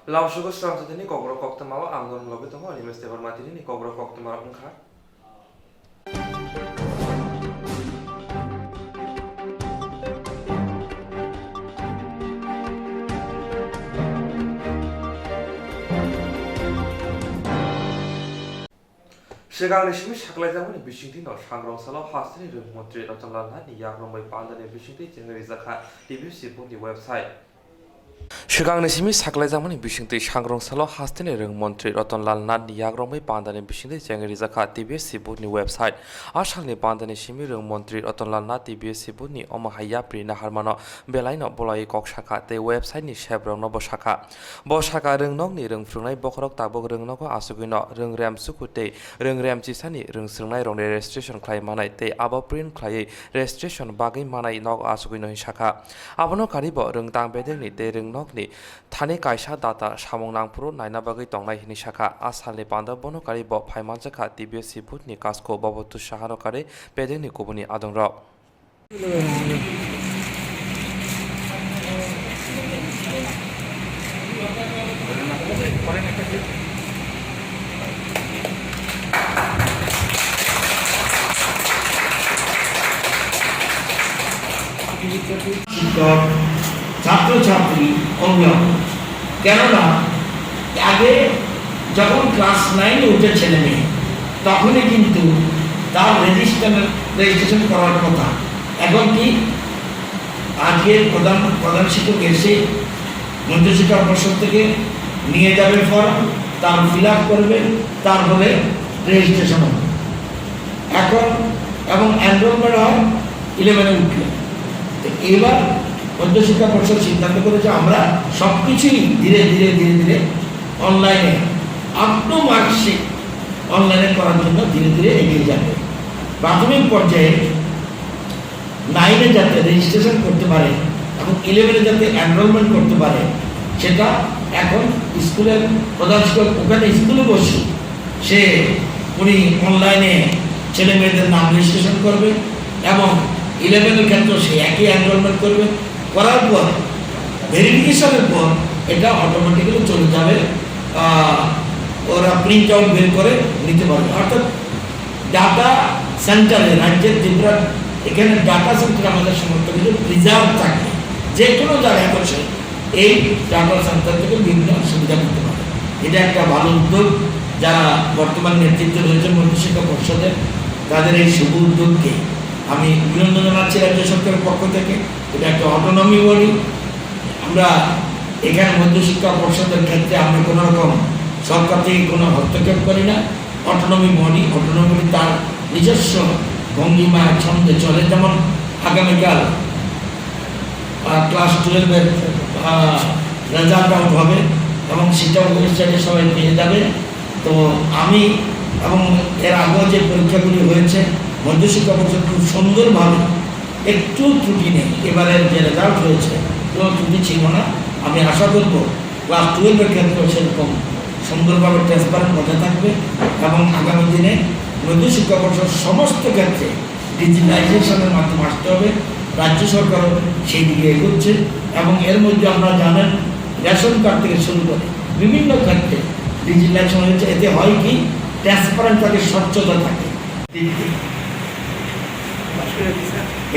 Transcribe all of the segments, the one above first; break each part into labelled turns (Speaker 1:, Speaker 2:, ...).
Speaker 1: Lauschugo Swrangchati ni Kokborok Koktwma o anggon lobe tongo animes tebar matini ni Kokborok Koktwma ongkha. Siangni simi saklaijamani bisingti no Swrangchati hastini rungmantri Rottonlal ni yakrongbai pandani bisingti jengri zakha TV sibuni website. Siangni simi saklaijamani bisingti Swrangchati hastini rungmantri Rottonlal ni yakrongbai pandani bisingti jengri zakha TV sibuni website. Asangni pandani simi rungmantri Rottonlal TV sibuni omahaya prina harmano belaino bolai kok shaka te website ni shebrong no boshaka. Boshaka rungnok ni rungfrungnai bokrok tabok rungnoko asugino rungrem sukute rungrem chisani rungsrungnai rong registration khlai manai te abo print khlai registration bagai manai nok asugino shaka. Abono karibo rungtang bedeng ni te rungnok ni thane kaisa data samong nangpuro naina bagai tongnai hini shaka asalni panda bono karibo phaimanjaka TBS but ni kasko babotu shaharo kare bedeng ni kubuni adongro.
Speaker 2: শিক্ষক ছাত্রছাত্রী অভিভাবক কেননা আগে যখন class 9-এ উঠে ছেলে মেয়ে তখনই কিন্তু তার রেজিস্ট্রেশন করার কথা। এখন কি আজকে প্রধান শিক্ষক এসে মধ্যশিক্ষা পর্ষদ থেকে নিয়ে যাবে ফর্ম, তার ফিল আপ করবে, তারপরে রেজিস্ট্রেশন হবে। এখন এবং এনরোলমেন্ট হয় 11-এ উঠলে। তো এবার মধ্যশিক্ষা পর্ষদ সিদ্ধান্ত করেছে আমরা সব কিছুই ধীরে ধীরে অনলাইনে আপ টু মার্কশিট অনলাইনে করার জন্য ধীরে ধীরে এগিয়ে যাবে। প্রাথমিক পর্যায়ে 9-এ যাতে রেজিস্ট্রেশন করতে পারে এবং 11-এ যাতে এনরোলমেন্ট করতে পারে সেটা এখন স্কুলের প্রধান শিক্ষক ওখানে স্কুলে বসে সে উনি অনলাইনে ছেলে মেয়েদের নাম রেজিস্ট্রেশন করবে এবং 11-এর ক্ষেত্রে সে একই এনরোলমেন্ট করবে। করার পর ভেরিফিকেশনের পর এটা অটোমেটিক্যালি চলে যাবে, ওরা প্রিন্ট আউট বের করে নিতে পারবে। অর্থাৎ ডাটা সেন্টারে রাজ্যের ত্রিপুরা এখানে ডাটা সেন্টার আমাদের সমস্ত কিছু প্রিজার্ভ থাকে, যে কোনো জায়গায় বসে এই ডাটা সেন্টার থেকে বিভিন্ন সুবিধা করতে পারে। এটা একটা ভালো উদ্যোগ। যারা বর্তমান নেতৃত্বে রয়েছে মধ্যশিক্ষা পর্ষদের তাদের এই শুভ উদ্যোগকে আমি অভিনন্দন জানাচ্ছি রাজ্য সরকারের পক্ষ থেকে। এটা একটা অটোনমি বডি। আমরা এখানে মধ্যশিক্ষা পর্ষদের ক্ষেত্রে আমরা কোনো রকম সরকার থেকে কোনো হস্তক্ষেপ করি না। অটোনমি বডি, অটোনমি তার নিজস্ব ভঙ্গিমা ছন্দে চলে। যেমন আগামীকাল ক্লাস 12-এর রেজাল্ট আউট হবে এবং সেটাও ওয়েবসাইটে সবাই পেয়ে যাবে। তো আমি এবং এর আগেও যে পরীক্ষাগুলি হয়েছে মধ্যশিক্ষা পর্ষদ খুব সুন্দরভাবে, একটু ত্রুটি নেই। এবারের যে রেজাল্ট হয়েছে কোনো ত্রুটি ছিল না। আমি আশা করব ক্লাস 12-এর ক্ষেত্রেও সেরকম সুন্দরভাবে ট্রান্সপারেন্ট বজায় থাকবে এবং আগামী দিনে মধ্যশিক্ষা পর্ষদ সমস্ত ক্ষেত্রে ডিজিটালাইজেশনের মাধ্যমে আসতে হবে। রাজ্য সরকারও সেই দিকে এগোচ্ছে এবং এর মধ্যে আপনারা জানেন রেশন কার্ড থেকে শুরু করে বিভিন্ন ক্ষেত্রে ডিজিটালাইজেশন হয়েছে। এতে হয় কি ট্রান্সপারেন্ট থাকে, স্বচ্ছতা থাকে।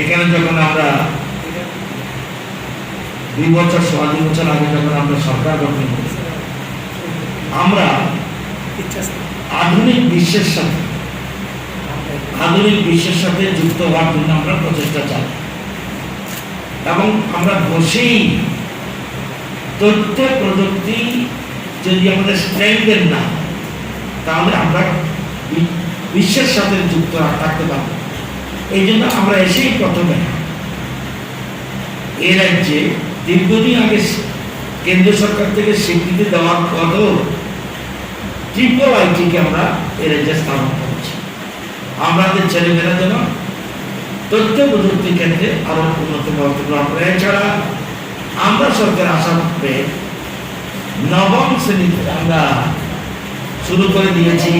Speaker 2: এখানে যখন আমরা 2 বছর 2.5 বছর আগে যখন আমরা সরকার গঠন করেছি, আমরা আধুনিক বিশ্বের সাথে যুক্ত হওয়ার জন্য আমরা প্রচেষ্টা চালাই এবং আমরা বসেই তথ্য প্রযুক্তি যদি আমাদের স্ট্রেংথেন না তাহলে আমরা বিশ্বের সাথে যুক্ত থাকতে পারব। এই জন্য আমরা এসেই প্রথমে এ রাজ্যে দীর্ঘদিন আগে কেন্দ্র সরকার থেকে স্বীকৃতি দেওয়ার পরও IIIT-কে আমরা এ রাজ্যে স্থাপন করেছি। আমাদের ছেলেমেয়েরা যেন তথ্য প্রযুক্তির ক্ষেত্রে আরো উন্নত গ্রহণ করে। এছাড়া আমরা সরকার আশা পেয়ে 9ম শ্রেণীতে আমরা শুরু করে দিয়েছি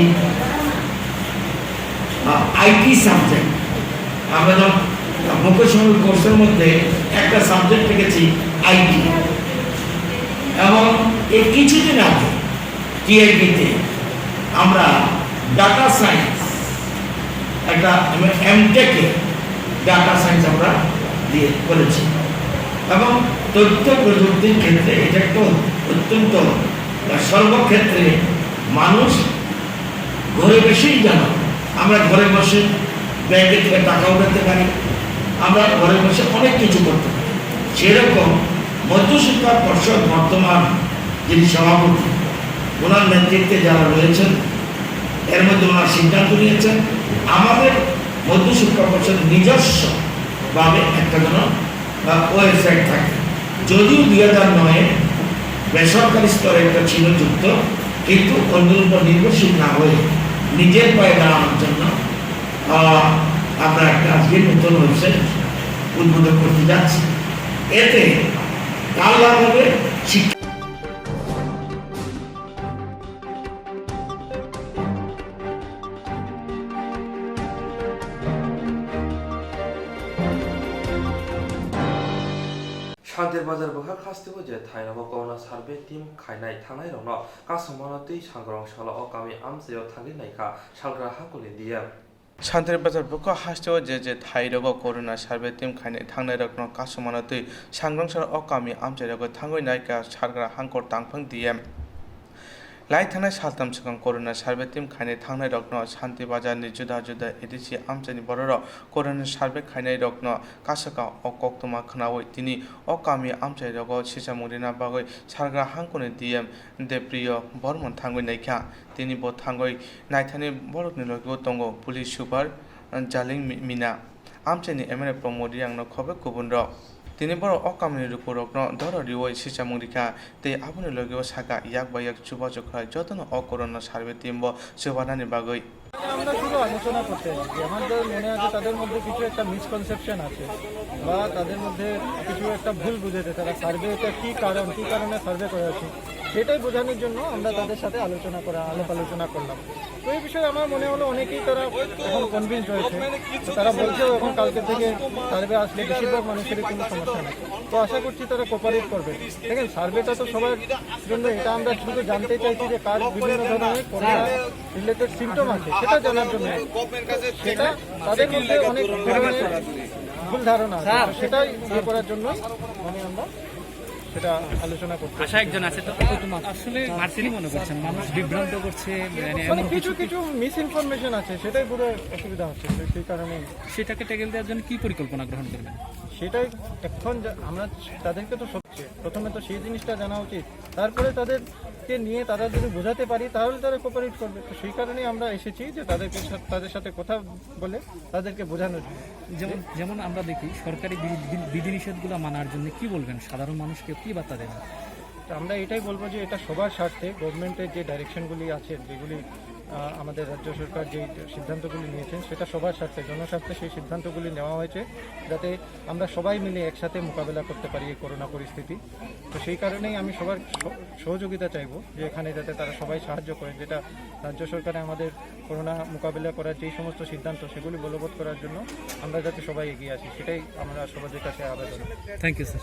Speaker 2: আইটি সাবজেক্ট। আমরা যখন ভোকেশনাল কোর্সের মধ্যে একটা সাবজেক্ট রেখেছি আইটি। এবং এই কিছুদিন আগে টিআইবিতে আমরা ডাটা সায়েন্স একটা এমটেকে ডাটা সায়েন্স আমরা দিয়ে করেছি এবং তথ্য প্রযুক্তির ক্ষেত্রে এটা একটা অত্যন্ত সর্বক্ষেত্রে মানুষ ঘরে বসেই জানো, আমরা ঘরে বসে ব্যাংকে থেকে টাকা উঠাতে পারি, আমরা ঘরে বসে অনেক কিছু করতে পারি। সেরকম মধ্যশিক্ষা পর্ষদ বর্তমান যিনি সভাপতি, ওনার নেতৃত্বে যারা রয়েছেন এর মধ্যে ওনার সিদ্ধান্ত নিয়েছেন আমাদের মধ্যশিক্ষা পর্ষদ নিজস্বভাবে একটা যেন ওয়েবসাইট থাকে। যদিও 2009-এ বেসরকারি স্তরে একটা ছিল যুক্ত, কিন্তু অন্যের উপর নির্ভরশীল না হয়ে নিজের পায়ে দাঁড়ানোর জন্য আমরা একটা আজকে নতুন ওয়েবসাইট উদ্বোধন করতে যাচ্ছি। এতে কাল লাভ হবে শিক্ষা।
Speaker 1: शान्तिर बाजार बखा खास्तिबो जे थाइनाबो कौना सार्भे टीम खाइनाय थांनाय रंनो कासमानतै सांग्रांशाला अकामि आमसेयाव थांनि नायखा सालग्रा हाकुलि दिया
Speaker 3: शान्तिर बाजार बखा हास्तिबो जे थाइरगो कोरोना सार्भे टीम खाइनाय थांनाय रंनो कासमानतै सांग्रांशाला अकामि आमसेयाव थांगै नायखा सालग्रा हांकर तांफां दिया लाइ थानाय सालथाम सिगां कोरोना सार्भे टीम खाइनाय थांनाय रत्न शान्ति बाजारनि जुदा जुदा एडिसि आमचानि बरर कोरोना सार्भे खाइनाय रत्न कासका अ कोक्तमा खोनावै तिनि अ गामि आमचाइ रग सिसामुरिना बागै सारग्रा हांखौनि डिएम देप्रिय बर्मन थांगै नायखा तिनि ब थांगै नायथानि बरकनि लगो दङ पुलिस सुपार जालिं मिना आमचाइनि एमएलए प्रमोद यांनो खबे गुबुन र তিনি বড় অকামনি রূপরগ্ন ধর রিওই সিসামুরিকা তে আপনি লগেও সাকা ইয়াক বায়াক চুবাচক হয় যতন অকরণ সার্ভে টিম্ব সেবানানি বাগৈ
Speaker 4: আমরা শুধু আলোচনা করতে এসেছি। আমাদের মনে আছে তাদের মধ্যে কিছু একটা মিসকনসেপশন আছে বা তাদের মধ্যে কিছু একটা ভুল বুঝেছে, তারা সার্ভেটা কী কারণে সার্ভে করে আছে সেটাই বোঝানোর জন্য আমরা তাদের সাথে আলাপ আলোচনা করলাম। তো এই বিষয়ে আমার মনে হলো অনেকেই তারা এখন কনভিন্স হয়েছে, তারা বলছেও এখন কালকে থেকে সার্ভে আসলে বেশিরভাগ মানুষেরই কোনো সমস্যা নেই। তো আশা করছি তারা কোপারেট করবে। দেখেন সার্ভেটা তো সবার জন্য, এটা আমরা শুধু জানতে চাইছি যে কার বিভিন্ন ধরনের করোনা রিলেটেড সিমটম আছে সেটা জানার জন্য, সেটা তাদের মধ্যে অনেক ধরনের ভুল ধারণা আছে, সেটা ইয়ে করার জন্য মানে আমরা সেটা আলোচনা করতে।
Speaker 5: আশা একজন আছে তো আসলে মার্সেলি মনে করছেন মানুষ বিভ্রান্ত করছে,
Speaker 4: মানে কিছু মিস ইনফরমেশন আছে, সেটাই পুরো অসুবিধা হচ্ছে। সেই কারণে
Speaker 5: সেটাকে ট্যাকেল দেওয়ার জন্য কি পরিকল্পনা গ্রহণ করবেন?
Speaker 4: সেটাই এখন আমরা তাদেরকে তো সবচেয়ে প্রথমে তো সেই জিনিসটা জানা উচিত, তারপরে তাদেরকে নিয়ে তারা যদি বোঝাতে পারি তাহলে তারা কোপারেট করবে। তো সেই কারণেই আমরা এসেছি যে তাদের সাথে কথা বলে তাদেরকে বোঝানোর জন্য।
Speaker 5: যেমন আমরা দেখি সরকারি বিধিনিষেধগুলো মানার জন্য কি বলবেন, সাধারণ মানুষকে কি বার্তা দেবেন?
Speaker 4: আমরা এটাই বলবো যে এটা সবার স্বার্থে, গভর্নমেন্টের যে ডাইরেকশনগুলি আছে, যেগুলি আমাদের রাজ্য সরকার যে সিদ্ধান্তগুলি নিয়েছেন সেটা সবার স্বার্থে, জনস্বার্থে সেই সিদ্ধান্তগুলি নেওয়া হয়েছে যাতে আমরা সবাই মিলে একসাথে মোকাবেলা করতে পারি এই করোনা পরিস্থিতি। তো সেই কারণেই আমি সবার সহযোগিতা চাইবো যে এখানে যাতে তারা সবাই সাহায্য করেন, যেটা রাজ্য সরকারে আমাদের করোনা মোকাবেলা করার যেই সমস্ত সিদ্ধান্ত সেগুলি বলবৎ করার জন্য আমরা যাতে সবাই এগিয়ে আসি, সেটাই আমরা সবাদের কাছে আবেদন।
Speaker 5: Thank you sir.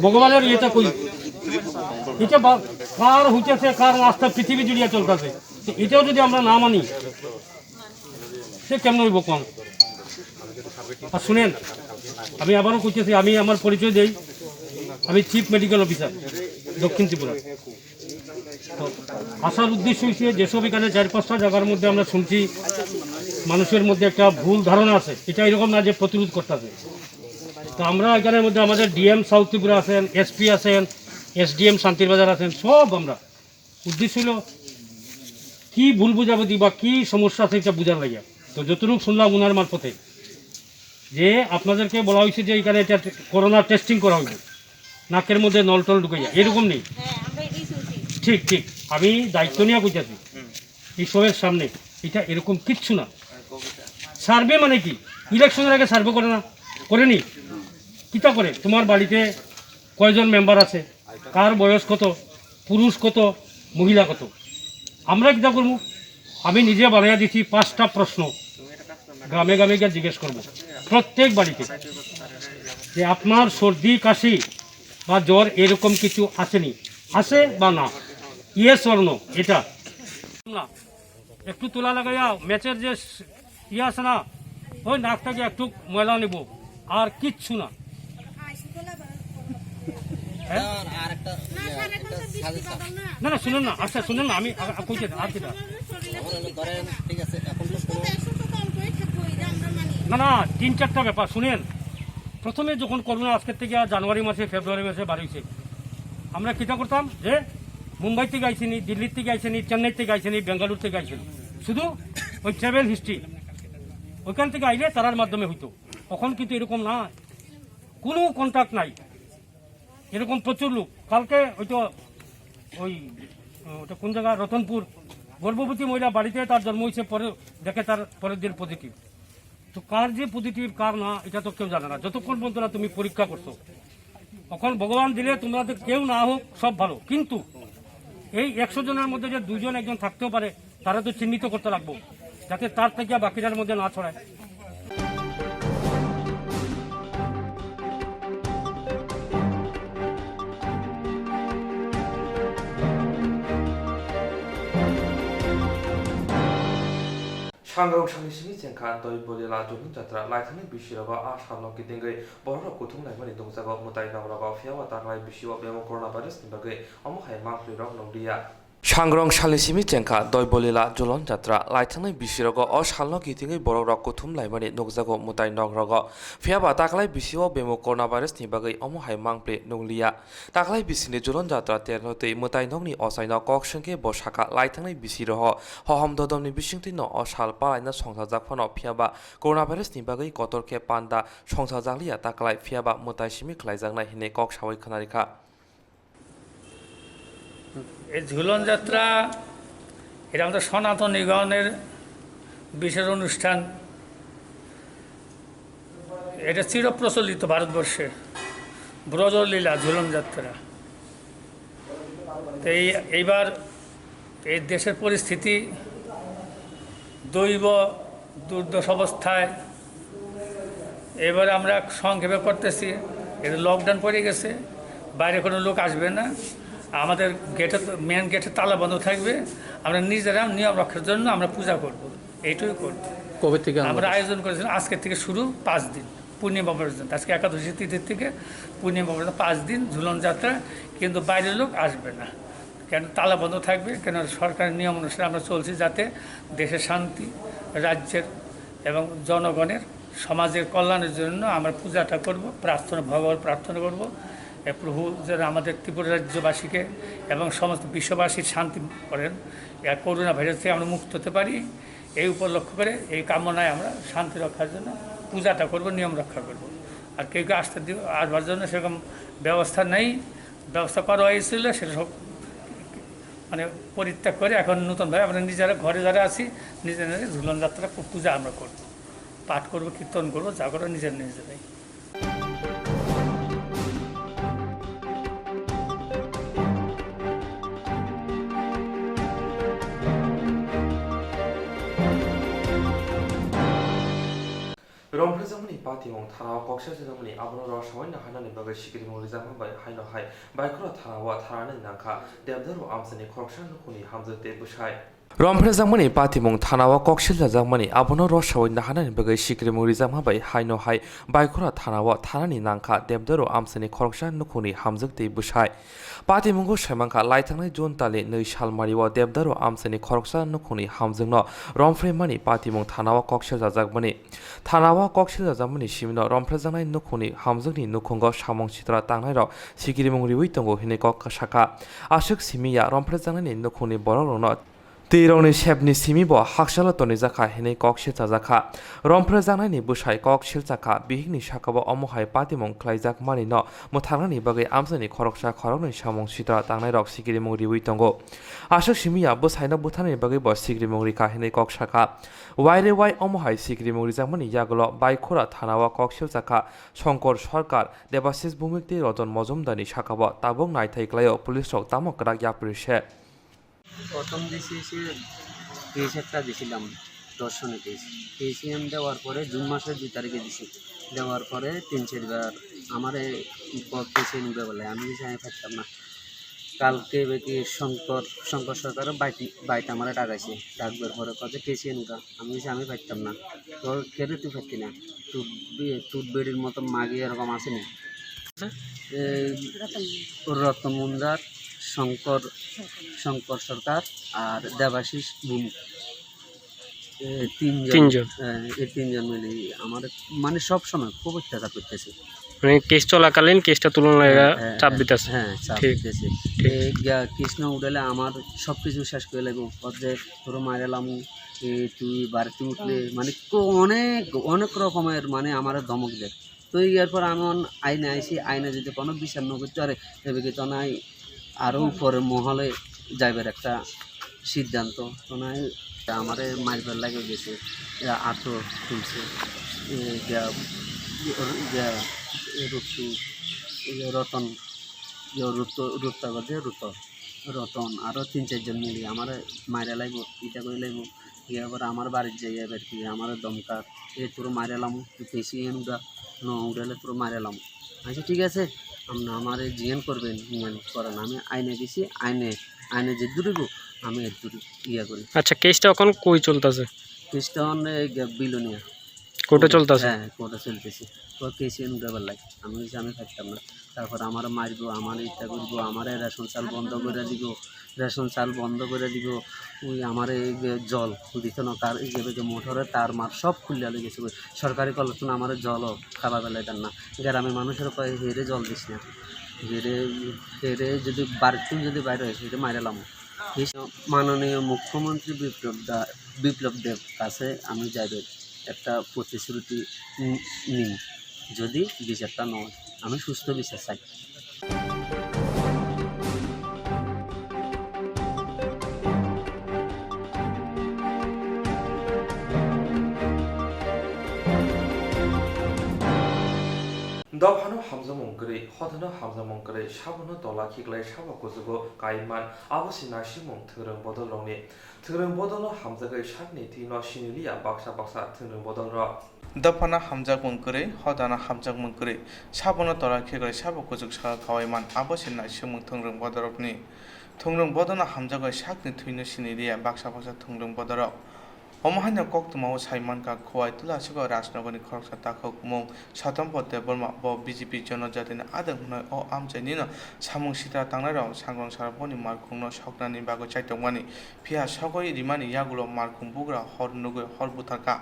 Speaker 6: ভগবানের ইয়েটা কই এটা কার হইতেছে, কার রাস্তা পৃথিবী জুড়িয়া চলতেছে, এটাও যদি আমরা না মানি সে কেমন হইব কম। আর শুনেন, আমি আবারও কইতেছি, আমি আমার পরিচয় দেই, আমি চিফ মেডিকেল অফিসার দক্ষিণ ত্রিপুরা। আসার উদ্দেশ্য হচ্ছে যেসব এখানে 4-5টা জায়গার মধ্যে আমরা শুনছি মানুষের মধ্যে একটা ভুল ধারণা আছে, এটা এরকম না যে প্রতিরোধ করতেছে। তো আমরা এখানের মধ্যে আমাদের ডিএম সাউথ ত্রিপুরা আছেন, এসপি আছেন, এসডিএম শান্তির বাজার আছেন, সব আমরা উদ্দেশ্য হলো কি ভুল বুঝাবুঝি বা কি সমস্যা আছে এটা বোঝার লাগে। তো যতটুকু শুনলাম ওনার মারফতে যে আপনাদেরকে বলা হয়েছে যে এখানে এটা করোনা টেস্টিং করা হইবে, নাকের মধ্যে নলটল ঢুকে যায়, এরকম নেই। ঠিক ঠিক, আমি দায়িত্ব নিয়ে কইতেছি এইসবের সামনে, এটা এরকম কিচ্ছু না। সার্ভে মানে কি, ইলেকশনের আগে সার্ভে করে না, করেনি কিতা করে, তোমার বাড়িতে কয়জন মেম্বার আছে, কার বয়স কত, পুরুষ কত, মহিলা কত, আমরা কিতা করবো, আমি নিজে বানাইয়া দিচ্ছি 5টা প্রশ্ন, গ্রামে গ্রামে গিয়ে জিজ্ঞেস করবো প্রত্যেক বাড়িতে যে আপনার সর্দি কাশি বা জ্বর এরকম কিছু আসেনি, আছে বা না, ইয়েস অর নো, এটা না। একটু তোলা লাগাইয়া ম্যাচের যে ইয়ে আছে না, ওই নাকটাকে একটু ময়লা নেব, আর কিচ্ছু না। না না শুনুন না, আচ্ছা শুনুন না, আমি কইছি আর কিটা না না 3-4টা ব্যাপার শুনেন। প্রথমে যখন করোনা আজকের থেকে জানুয়ারি মাসে ফেব্রুয়ারি মাসে বাড়িয়েছে, আমরা কিটা করতাম যে মুম্বাই থেকে আইসিনি, দিল্লির থেকে আইসিনি, চেন্নাই থেকে আইসিনি, বেঙ্গালুরু থেকে আইসিনি, শুধু ওই ট্রাভেল হিস্ট্রি ওইখান থেকে আইলে তারার মাধ্যমে হইতো। তখন কিন্তু এরকম না, কোনো কন্ট্যাক্ট নাই, এরকম প্রচুর লোক। কালকে ওইটা ওটা কোন জায়গা, রতনপুর, গর্ভবতী মহিলা বাড়িতে তার জন্ম হয়েছে, পরে দেখে তার পরের দিন পজিটিভ। তো কার যে পজিটিভ কার না এটা তো কেউ জানে না, যতক্ষণ পর্যন্ত না তুমি পরীক্ষা করছো। তখন ভগবান দিলে তোমাদের কেউ না হোক সব ভালো, কিন্তু এই 100 জনের মধ্যে যে 2 জন 1 জন থাকতেও পারে, তারা তো চিহ্নিত করতে লাগবো, যাতে তার থেকে বাকিটার মধ্যে না ছড়ায়।
Speaker 1: सांग्रांसानि सिनि जेंखा दय बलिला जहन जात्रा लाइथांनि बिसिराव आसामनाव गिदिंगै बर'राव कुथुमलायमोनि दंजागाव मुताय नावराव फियावा तारनाय बिसिव बेमार कर'ना भाइरासनि बागै अमहाय मांफ्रिराव नंदिया सांग्रांसानि सिनि जेंखा दय बलिला जलन जात्रा लाइथांनि बिसिराव असामनाव गिदिंगै बर'राव कुथुमलायमोनि दंजागाव मुताय नावराव फियावा ताकलाय बिसिव बेमार कर'ना भाइरासनि बागै अमहाय मांफ्रि नंलिया ताकलाय बिसिनि जलन जात्रा तेरनोतै मुताय नंनि असाइनाव ककसंके बसाखा लाइथांनि बिसिरह हहम ददमनि बिसिंतिनो असाल पालायना संसार जाफानाव फियाबा कर'ना भाइरासनि बागै कतरके पान्दा संसार जालिया ताकलाय फियाबा मुताय सिमि खलायजांनाय हिने कक सावै खोनारिखा
Speaker 7: এই ঝুলন যাত্রা এটা আমাদের সনাতনীগণের বিশেষ অনুষ্ঠান। এটা চিরপ্রচলিত ভারতবর্ষে ব্রজলীলা ঝুলন যাত্রা। তো এইবার এই দেশের পরিস্থিতি দৈব দুর্দশা অবস্থায়, এবারে আমরা সংক্ষেপে করতেছি, এটা লকডাউন পড়ে গেছে, বাইরে কোনো লোক আসবে না, আমাদের গেটে মেন গেটে তালা বন্ধ থাকবে, আমরা নিজেরা নিয়ম রক্ষার জন্য আমরা পূজা করব, এইটুকুই করব।
Speaker 5: কবে থেকে
Speaker 7: আমরা আয়োজন করেছিলাম আজকের থেকে শুরু 5 দিন পূর্ণিমা পর্যন্ত, আজকে একাদশী তিথির থেকে পূর্ণিমা পর্যন্ত 5 দিন ঝুলন যাত্রা। কিন্তু বাইরের লোক আসবে না, কেন তালা বন্ধ থাকবে, কেন সরকারের নিয়ম অনুসারে আমরা চলছি, যাতে দেশের শান্তি, রাজ্যের এবং জনগণের সমাজের কল্যাণের জন্য আমরা পূজাটা করব, প্রার্থনা ভগবান প্রার্থনা করব প্রভু যেন আমাদের ত্রিপুরা রাজ্যবাসীকে এবং সমস্ত বিশ্ববাসীর শান্তি করেন, করোনা ভাইরাস থেকে আমরা মুক্ত হতে পারি, এই উপলক্ষ করে এই কামনায় আমরা শান্তি রক্ষার জন্য পূজাটা করব, নিয়ম রক্ষা করব। আর কেউ কেউ আসবার জন্য সেরকম ব্যবস্থা নেই, ব্যবস্থা করা হয়েছিল, সেটা সব মানে পরিত্যাগ করে এখন নতুনভাবে আমরা নিজেরা ঘরে যারা আছি নিজেরা ঝুলন যাত্রা পূজা আমরা করব, পাঠ করব, কীর্তন করব, যা করবো নিজেরাই।
Speaker 1: रंफ्रेजामनि पातिमं थानाव कक्सेजामनि आबनर सवायना हानानि बागै सिगिरिमं रिजामाबाय हायनो हाय बायखरा थानावा थानानि नांखा देबदारु आमसानि खरकसा नुखुनि हामजते बुसाय रंफ्रेजामनि पातिमं थानावा कक्सेजामनि आबनर सवायना हानानि बागै सिगिरिमं रिजामाबाय हायनो हाय बायखरा थानावा थानानि नांखा देबदारु आमसानि खरकसा नुखुनि हामजते बुसाय पातिमंगो सैमांखा लाइथांनाय जुन तालि 2 सालमारिवा देबदारु आमसानि खरकसा नुखुनि हामजोंनो रंफ्रेमानि पातिमं थानावा कक्सेजामनि थानावा कक्सेजामनि सिमिनो रंफ्रेजानाय नुखुनि हामजोंनि नुखुंगो सामं चित्रा तांनायराव सिगिरिमं रिवै तंगो हिने कक साखा आशुक सिमिया रंफ्रेजानायनि नुखुनि बररनो तेरौनि सेबनि सिमिब हाकसाला तनि जाखा हिने कक सिलजाखा रंफ्रेजानायनि बुसाय कक सिलजाखा बिहिंनि साकाबो अमहाय पातिमं खलायजाक मानिनो मुथांनानि बागै आमसानि खरकसा खरकनि सामं चित्रा तांनायराव सिगिरिमं रिवै तंगो आशुक सिमिया बुसायना बुथानि बागै ब सिगिरिमं रिखा हिने कक साखा वाइरे वाइ अमहाय सिगिरिमं रिजामनि यागलो बायखरा थानावा कक सिलजाखा शंकर सरकार देबाशिष भूमिकति रतन मजुमदारनि साकाबो ताबुक नायथायख्लायो पुलिस रक तामकरा यापुरिसे
Speaker 8: প্রথম দিয়েছি কেস একটা দিয়েছিলাম দর্শনে কেস কেসিএম দেওয়ার পরে জুন মাসের 2 তারিখে দিছি, দেওয়ার পরে 3-4 বার আমার পেছিয়ে নিবে বলে আমি জানি পারতাম না। কালকে বেকি শঙ্কর সরকারও বাইটা আমার ডাকাইছে, ডাকবার পরে কাজে পেছিয়ে নিবা আমি পারতাম না। তো কেটে তুই পারতি না, তুট বেড়ির মতো মাগি এরকম আসেনি। রতন মুন্দার, শঙ্কর সরকার আর দেবাশিস ভূমি, তিনজন এই তিনজন মিলে আমার মানে সব সময় খুব অত্যাচার করতেছে।
Speaker 9: মানে কেস চলাকালীন কেসটা তুলনায় চাপ দিতেছে।
Speaker 8: হ্যাঁ চাপ দিতেছে। কৃষ্ণ উঠলে আমার সব কিছু শেষ করে লাগবো, যে তোর মারেলাম তুই বাড়িতে উঠলে মানে অনেক রকমের মানে আমার ধমক দেয়। তো এরপর আমি আইনে আইসি, আইনে যদি কোনো বিচার ন করতে পারে এদিকে তো নাই আরও উপরের মহলে যাইবার একটা সিদ্ধান্ত। তো নাই আমার মারবার লাগে গেছে, আঁটো তুলছে, রতন রতন আরও 3-4 জন মিলি আমার মাইরা লাগবো, ইটা করে লাগবো। এবার আমার বাড়ির যাই এবার কি আমার দমকার তোর মারেলাম, তুই বেশি উড়ালে তোর মারেলাম। আচ্ছা ঠিক আছে, আমার জিএন করবেন করেন, আমি আইনে গেছি, আইনে যে দূরিব আমি এর দূরি করি।
Speaker 9: আচ্ছা কেসটা এখন কই চলতেছে?
Speaker 8: কেসটা বিলোনিয়া
Speaker 9: কোর্টে চলতেছে?
Speaker 8: হ্যাঁ কোর্টে চলতেছে। তো কেসি উঠাবার লাগে আমি থাকতাম না। তারপর আমার মারবো, আমার ইটা করবো, আমার রেশন চাল বন্ধ করে দিব, ওই আমার জল দিত না, তার যে মোটরে তার মার সব খুলে লেগেছে। সরকারি কলেজ আমার জলও খাবার বেলায় দেন না, গ্রামের মানুষের পায়ে হেরে জল দিস না, হেরে যদি বাড়িতে যদি বাইরে হয় সেটা মাইরালাম। মাননীয় মুখ্যমন্ত্রী বিপ্লব দেব কাছে আমি যাইবে একটা প্রতিশ্রুতি নিই, যদি বিচারটা নয় আমি সুস্থ বিচার চাই।
Speaker 1: দফানো হামজামং গরে হদনো হামজামং গরে সাবনো দলা খিগলাই সাবা কুজুগো কাইমান আবসিনা সিমং থোরং বদল রংনি থোরং বদল হামজাগै সাতনি তিनो सिनिलिया बाक्सा थोरं बदल र
Speaker 3: दफाना हामजाक मंकरे हदाना हामजाक मंकरे साबनो तरा खेगरे साबो कुजुग सा खावाइमान आबसिना सिमं थोंरं बदरकनि थोंरं बदना हामजागै साकनि थुइनो सिनिलिया बाक्सा थोंरं बदरक अमहान्य कोक्तमा साइमानका खोवाई तुलासिको राजनगरनि खरकसा ताखौ कुमं सातम्पद देबरमा ब बिजेपि जनजातिनि आदं हुनाय अ आमचाइनिनो सामुं सिता तांनायराव सांग्रां साराफोरनि मारखुंनो सकनानि बागै चाइतंमानि फिया सगय रिमानि यागुलो मारखुं बुग्रा हर नुगै हर बुथारका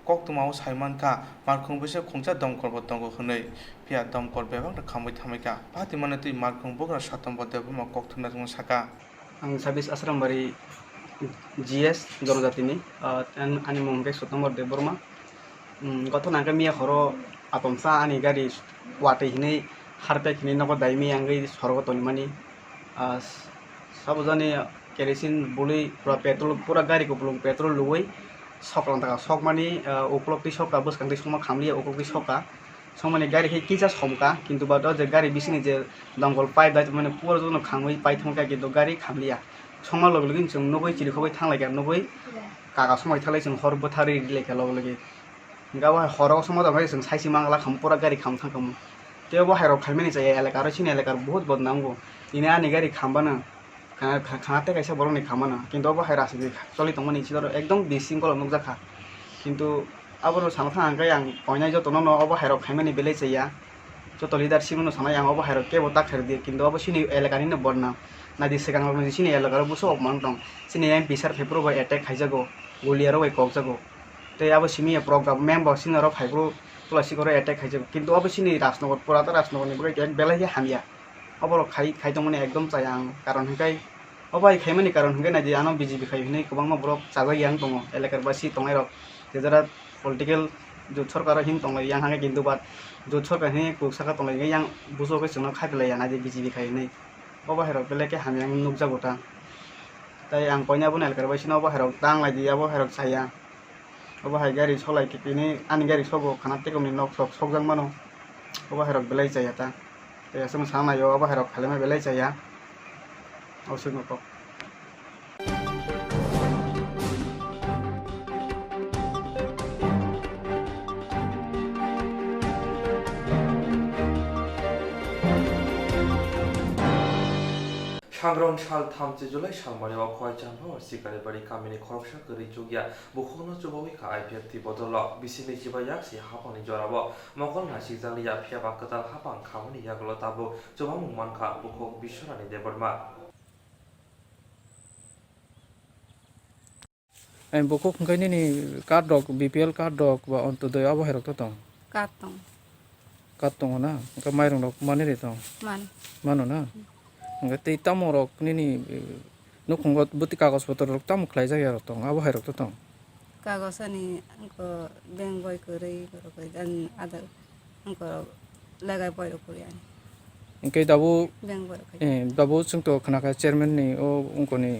Speaker 3: कोक्तमा साइमानका मारखुं बेसे खुंजा दमकरबो दंगो हनै फिया दमकर बेबां खामबाय थामायका पातिमाने तुइ मारखुं बुग्रा सातम्पद देबरमा कोक्तुना जों साका
Speaker 10: आं 26 आश्रमबारि GS जनजातिनि आनि मुंगे स्वतंत्र देवबर्मा गथनांगा मिया हरो आतमसा आनि गारि वाटे हिनै हारपे खिनि नगो दाइमि आंगै सरगतनि मानि सबजने केरोसिन बुलै पूरा गारि को बुलुं पेट्रोल लुवै सकलां थाका सक मानि उपलब्धि सका बसखांथि समा खामलिया उपलब्धि सका समनि गारि खै किजा समका किन्तु बाद जे गारि बिसिनि जे दंगल पाइप दाइ माने पूरा जनो खामै पाइ थमका किन्तु गारि खामलिया समा लगे लगे जों नबै चिरिखौबै थांलायगा नबै काका समाय थालाय जों हर बोथारि लेखा लगे लगे गाव हराव समा दंबाय जों साइसि मांगला खाम पूरा गारि खाम थांखाम ते बाहेराव खालमेनि जाय एलाका आरो सिनि एलाका बहुत बदनामगो इने आनि गारि खामबानो खानाते कैसे बरनि खामाना किन्तु बाहेरा से चलि तंमनि चिदर एकदम बिसिंगल नुकजाखा किन्तु आबरो साना थांगाय आं पयनाय जतन न बाहेराव खायमेनि बेले जाया जत लिडारशिप न सानाय आं बाहेराव केबो ताखर दि किन्तु अब सिनि एलाकानि न बदनाम नादी सिगां सिनि एलाकार बुसो अपमान दं सिनि एम पिसार फेब्रु बाय अटैक खाइजागो गुलियारो बाय ककजागो ते अब सिनि प्रोग्राम मेम्बर सिनारो फाइब्रु तुलासिगरो अटैक खाइजागो किन्तु अब सिनि राजनगर पुराता राजनगरनि बगे एक बेलाय हामिया अबरो खाइ दंमनि एकदम चाय आं कारण हकाय अबाय खायमानि कारण हकाय नादि आनो बिजेपि खाइ हनै गोबां ब्लक जागाय यां दङ एलाकार बासि तंनाय रक जेजरा पलिटिकल जुत सरकार हिम तंलाय यां हागे किन्तु बाद जुत सरकार हिने कुसाका तंलाय यां बुसो के सुनो खाइलाय नादि बिजेपि खाइ हनै बाहेराव बेलेके हामियां नुकजागोता ताई आं पयनाबो एलाकार बासिनो बाहेराव दांलायदि बाहेराव चाया बाहाय गारि सलाय किनि आनि गारि सबो खानातेकमनि नक सकजां मानो बाहेराव बेलाय जायाता एसम सानायो बाहेराव खालामनाय बेलाय जाया औसोनोको
Speaker 1: सांग्रां साल 3 जुलाई सालमानि अखय जानफो सिकारि बारि कामिनि खरकसा गरि जुगिया बुखनो जुबाविखा आइपिएफटी बदल बिसिनि जिबायाक सि हापानि जराबो मगल नासि जालिया फियाबा कताल हापां खामनि यागल ताबो जबा मुमानखा बुखो बिश्वरानि देबरमा
Speaker 4: बुखो खुंखायनि नि कार्ड दक बीपीएल कार्ड दक बा अंतोदय आबो हेरक तो कार्ड दङ ना ओमफ्राय माइरं दक माने रे दं मानो ना ओमफ्राय तै तामरक नि नुखंगत बुति कागज पत्र रक ताम खलाय जाय आरो दं आबो हेरक तो दं
Speaker 11: कागज ani angko bank boy kori kori dan ada angko lagai boy kori ani
Speaker 4: ओमफ्राय दाबो
Speaker 11: bank boy
Speaker 4: दाबो जोंथ' खोनाखा चेयारमेन नि ओ उनकोनि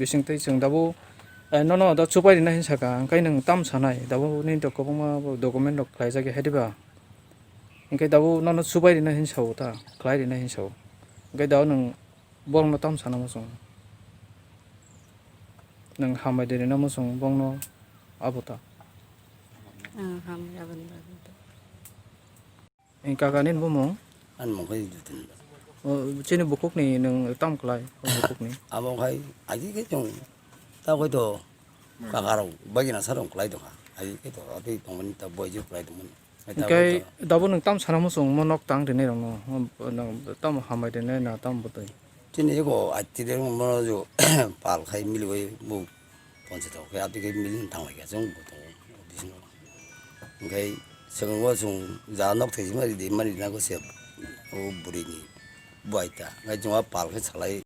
Speaker 4: बिसिंथै जों दाबो न दा सुपारि ना हिंसाका ओंखाय नों ताम सानाय दाबो नि दक गोबां डकुमेन्ट दक खलाय जाय हेदिबा ओंखाय दाबो न सुपारि ना हिंसाव ता खलाय ना हिंसाव ओंखाय दाबो नों बंनो ताम साना मसं नों हामाय देरे ना मसं बंनो आबोता
Speaker 11: ham yaban
Speaker 4: काकानि बुमो
Speaker 2: an mo kai dutin
Speaker 4: chini bukuk ni nang tam klai bukuk ni
Speaker 2: amo kai aji ke jong ta ko to ka garau bagina sarong klai to aji ke to ati tongman ta boy ju klai to mun
Speaker 4: kai dabu nang tam sana mosong monok tang de ne rong nang tam hamai de ne na tam butai
Speaker 2: chini ko ati de mo ju pal khai mili bai mu ponse to ke ati ke mili tang lai ke jong bu to bisin kai seng wo sung za nok thai ma di ma di na ko se o buri ni buai ta ngai jong pal khai chalai